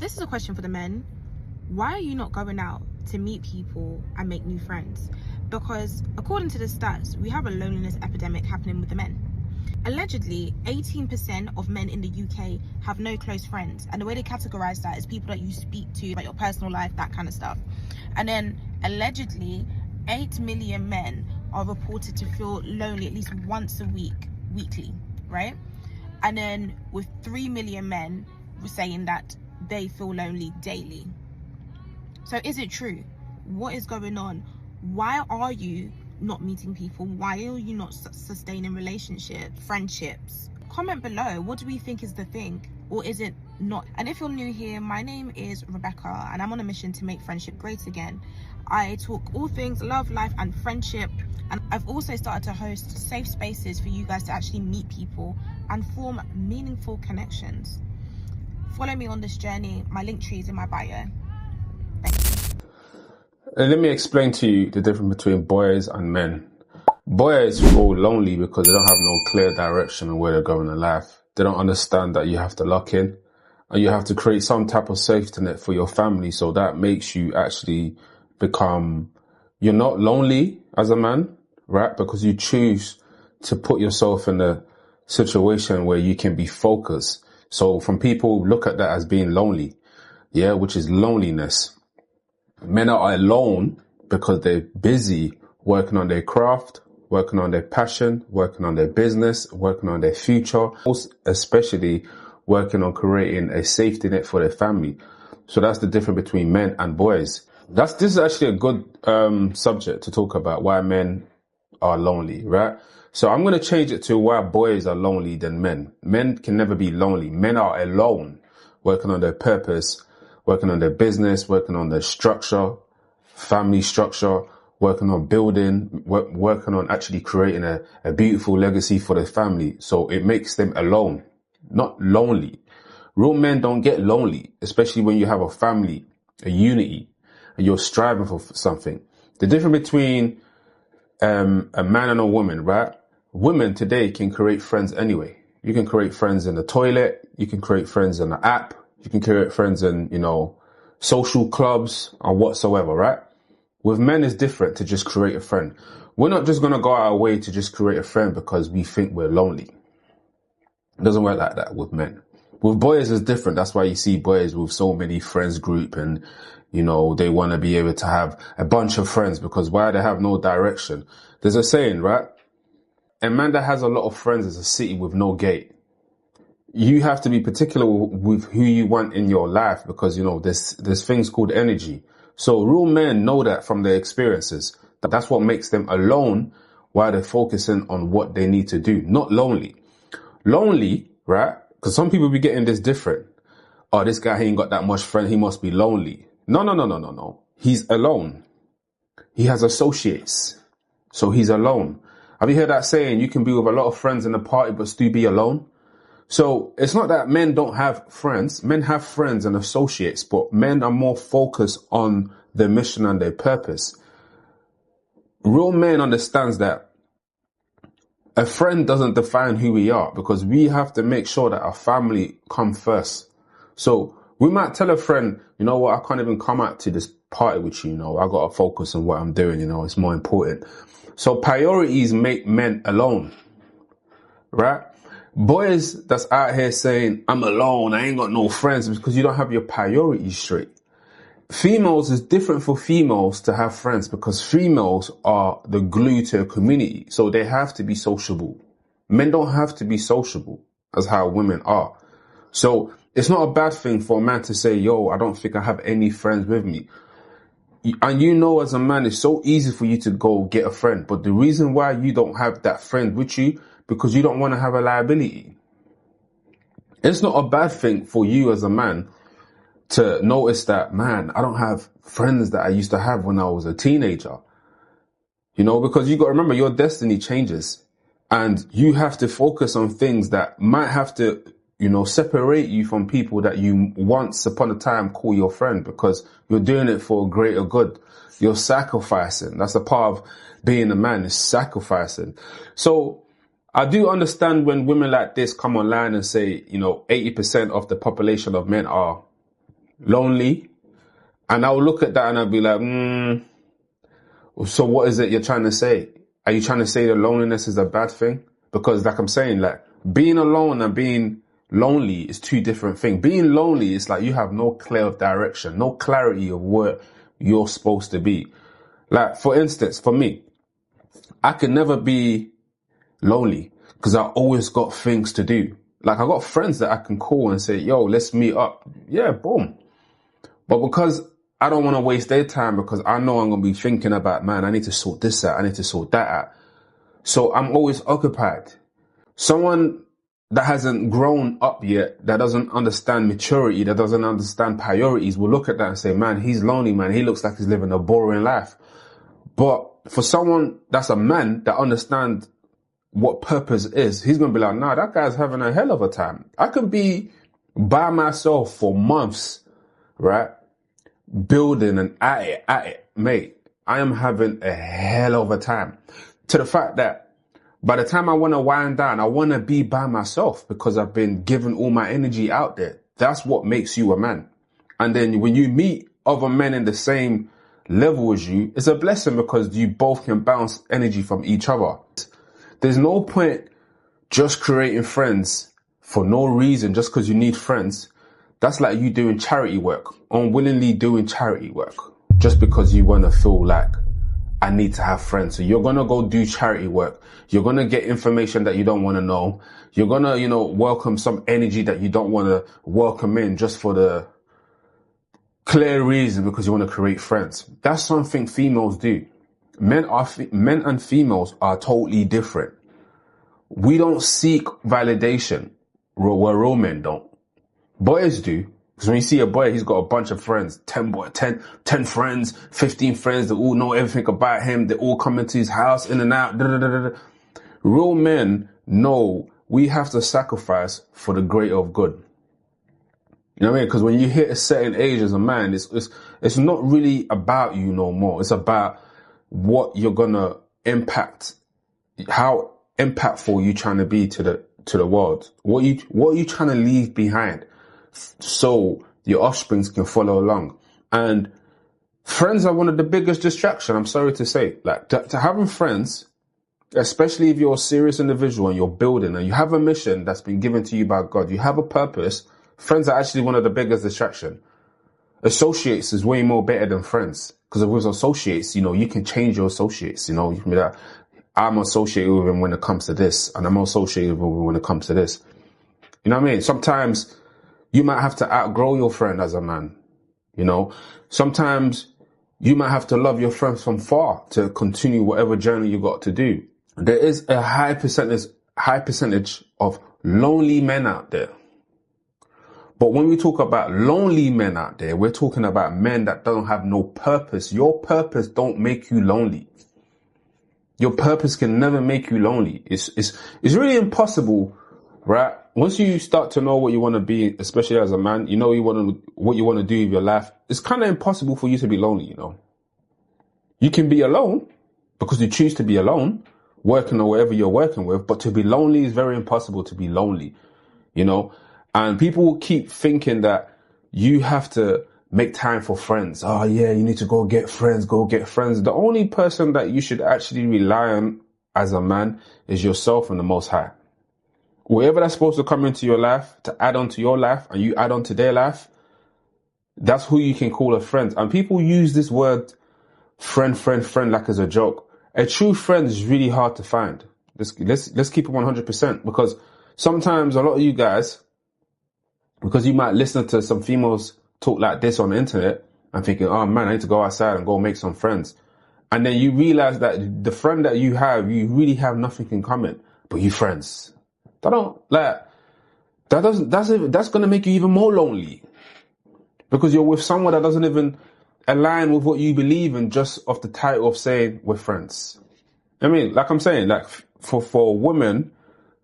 this is a question for the men. Why are you not going out to meet people and make new friends? Because according to the stats, we have a loneliness epidemic happening with the men. Allegedly, 18% of men in the UK have no close friends, and the way they categorize that is people that you speak to about your personal life, that kind of stuff. And then allegedly 8 million men are reported to feel lonely at least once a week, weekly, right? And then with 3 million men saying that they feel lonely daily. So is it true? What is going on? Why are you not meeting people? Why are you not sustaining relationships, friendships? Comment below. What do we think is the thing? Or is it not? And if you're new here, my name is Rebecca and I'm on a mission to make friendship great again. I talk all things love, life and friendship. And I've also started to host safe spaces for you guys to actually meet people and form meaningful connections. Follow me on this journey. My link tree is in my bio. Thank you. Let me explain to you the difference between boys and men. Boys feel lonely because they don't have no clear direction on where they're going in life. They don't understand that you have to lock in and you have to create some type of safety net for your family. So that makes you actually become, you're not lonely as a man, right? Because you choose to put yourself in a situation where you can be focused. So from people look at that as being lonely, yeah, which is loneliness. Men are alone because they're busy working on their craft, working on their passion, working on their business, working on their future, especially working on creating a safety net for their family. So that's the difference between men and boys. This is actually a good subject to talk about, why men are lonely, right? So I'm going to change it to why boys are lonely than men. Men can never be lonely. Men are alone, working on their purpose, working on their business, working on their structure, family structure, working on building, working on actually creating a beautiful legacy for their family. So it makes them alone, not lonely. Real men don't get lonely, especially when you have a family, a unity, and you're striving for something. The difference between a man and a woman, right? Women today can create friends anyway. You can create friends in the toilet. You can create friends in the app. You can create friends in, social clubs or whatsoever, right? With men, it's different to just create a friend. We're not just going to go our way to just create a friend because we think we're lonely. It doesn't work like that with men. With boys, it's different. That's why you see boys with so many friends group and, they want to be able to have a bunch of friends because why? They have no direction. There's a saying, right? A man that has a lot of friends is a city with no gate. You have to be particular with who you want in your life because, there's things called energy. So real men know that from their experiences. That's what makes them alone while they're focusing on what they need to do. Not lonely. Lonely, right? Because some people be getting this different. Oh, this guy ain't got that much friend. He must be lonely. No. He's alone. He has associates. So he's alone. Have you heard that saying? You can be with a lot of friends in a party, but still be alone. So it's not that men don't have friends. Men have friends and associates, but men are more focused on their mission and their purpose. Real men understands that a friend doesn't define who we are because we have to make sure that our family come first. So we might tell a friend, you know what, I can't even come out to this party with you. I got to focus on what I'm doing. It's more important. So priorities make men alone, right? Boys that's out here saying, I'm alone, I ain't got no friends, because you don't have your priorities straight. Females is different for females to have friends because females are the glue to a community. So they have to be sociable. Men don't have to be sociable as how women are. So it's not a bad thing for a man to say, yo, I don't think I have any friends with me. And as a man, it's so easy for you to go get a friend. But the reason why you don't have that friend with you, because you don't want to have a liability. It's not a bad thing for you as a man to notice that, man, I don't have friends that I used to have when I was a teenager. Because you got to remember your destiny changes and you have to focus on things that might have to, separate you from people that you once upon a time call your friend because you're doing it for a greater good. You're sacrificing. That's a part of being a man, is sacrificing. So I do understand when women like this come online and say, 80% of the population of men are lonely. And I'll look at that and I'll be like, so what is it you're trying to say? Are you trying to say that loneliness is a bad thing? Because like I'm saying, like being alone and being lonely is two different things. Being lonely is like you have no clear direction, no clarity of where you're supposed to be. Like, for instance, for me, I could never be lonely because I always got things to do. Like, I got friends that I can call and say, yo, let's meet up. Yeah, boom. But because I don't want to waste their time, because I know I'm going to be thinking about, man, I need to sort this out. I need to sort that out. So I'm always occupied. Someone that hasn't grown up yet, that doesn't understand maturity, that doesn't understand priorities, will look at that and say, man, he's lonely, man. He looks like he's living a boring life. But for someone that's a man that understands what purpose is, he's going to be like, nah, that guy's having a hell of a time. I could be by myself for months, right? Building and at it, mate. I am having a hell of a time, to the fact that by the time I want to wind down, I want to be by myself because I've been giving all my energy out there. That's what makes you a man. And then when you meet other men in the same level as you, it's a blessing because you both can bounce energy from each other. There's no point just creating friends for no reason, just because you need friends. That's like you doing charity work, unwillingly doing charity work, just because you want to feel like, I need to have friends. So you're going to go do charity work. You're going to get information that you don't want to know. You're going to, welcome some energy that you don't want to welcome in just for the clear reason because you want to create friends. That's something females do. Men and females are totally different. We don't seek validation where real men don't. Boys do. Because when you see a boy, he's got a bunch of friends, 10 friends, 15 friends that all know everything about him. They all come into his house, in and out. Real men know we have to sacrifice for the greater of good. You know what I mean? Because when you hit a certain age as a man, it's not really about you no more. It's about what you're gonna impact, how impactful you trying to be to the world. What are you trying to leave behind? So your offsprings can follow along. And friends are one of the biggest distractions, I'm sorry to say. Like, to having friends, especially if you're a serious individual and you're building and you have a mission that's been given to you by God, you have a purpose, friends are actually one of the biggest distractions. Associates is way more better than friends. Because with associates, you can change your associates. You can be like, I'm associated with him when it comes to this, and I'm associated with him when it comes to this. You know what I mean? Sometimes you might have to outgrow your friend as a man. Sometimes you might have to love your friends from far to continue whatever journey you got to do. There is a high percentage of lonely men out there. But when we talk about lonely men out there, we're talking about men that don't have no purpose. Your purpose don't make you lonely. Your purpose can never make you lonely. It's really impossible, right? Once you start to know what you want to be, especially as a man, what you want to do with your life, it's kind of impossible for you to be lonely, You can be alone because you choose to be alone, working or whatever you're working with, but to be lonely is very impossible to be lonely, And people keep thinking that you have to make time for friends. Oh yeah, you need to go get friends. The only person that you should actually rely on as a man is yourself and the Most High. Whoever that's supposed to come into your life to add on to your life and you add on to their life, that's who you can call a friend. And people use this word friend like as a joke. A true friend is really hard to find. Let's keep it 100%, because sometimes a lot of you guys, because you might listen to some females talk like this on the internet and thinking, oh man, I need to go outside and go make some friends. And then you realize that the friend that you have, you really have nothing in common, but you friends. That's going to make you even more lonely, because you're with someone that doesn't even align with what you believe in just off the title of saying we're friends. I mean, like I'm saying, like for women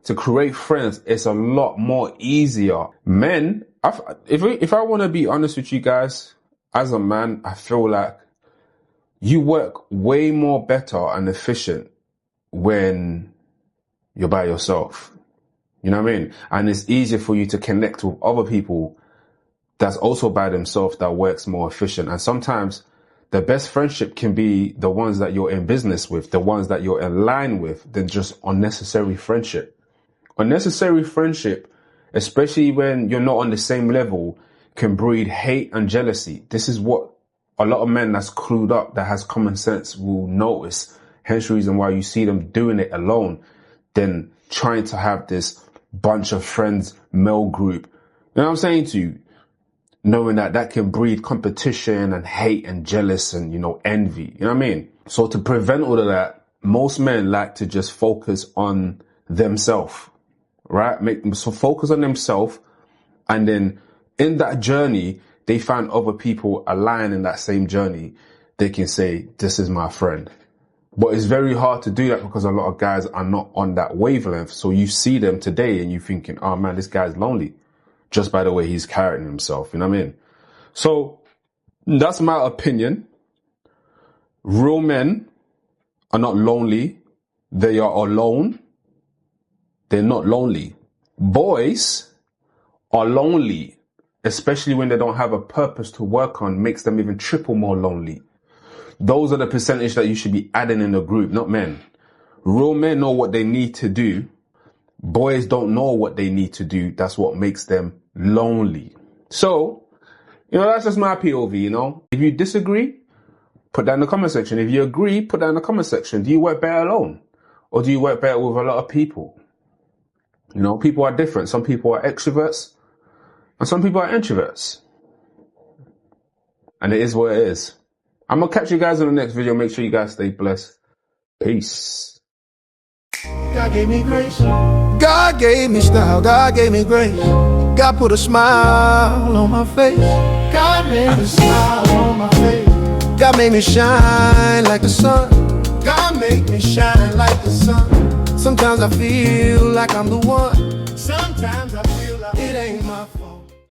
to create friends, it's a lot more easier. Men, if I want to be honest with you guys, as a man, I feel like you work way more better and efficient when you're by yourself. You know what I mean? And it's easier for you to connect with other people that's also by themselves that works more efficient. And sometimes the best friendship can be the ones that you're in business with, the ones that you're in line with, than just unnecessary friendship. Unnecessary friendship, especially when you're not on the same level, can breed hate and jealousy. This is what a lot of men that's clued up, that has common sense, will notice. Hence the reason why you see them doing it alone, then trying to have this bunch of friends, male group. You know what I'm saying to you? Knowing that that can breed competition and hate and jealous and, you know, envy. You know what I mean? So to prevent all of that, most men like to just focus on themselves, right? Make them so focus on themselves. And then in that journey, they find other people aligned in that same journey. They can say, this is my friend. But it's very hard to do that because a lot of guys are not on that wavelength. So you see them today and you're thinking, oh man, this guy's lonely, just by the way he's carrying himself. You know what I mean? So that's my opinion. Real men are not lonely. They are alone. They're not lonely. Boys are lonely, especially when they don't have a purpose to work on, makes them even triple more lonely. Those are the percentage that you should be adding in the group, not men. Real men know what they need to do. Boys don't know what they need to do. That's what makes them lonely. So, you know, that's just my POV, you know. If you disagree, put that in the comment section. If you agree, put that in the comment section. Do you work better alone? Or do you work better with a lot of people? You know, people are different. Some people are extroverts and some people are introverts. And it is what it is. I'm going to catch you guys in the next video. Make sure you guys stay blessed. Peace. God gave me grace. God gave me style. God gave me grace. God put a smile on my face. God made me smile on my face. God made me shine like the sun. God made me shine like the sun. Sometimes I feel like I'm the one. Sometimes I feel like it ain't my fault.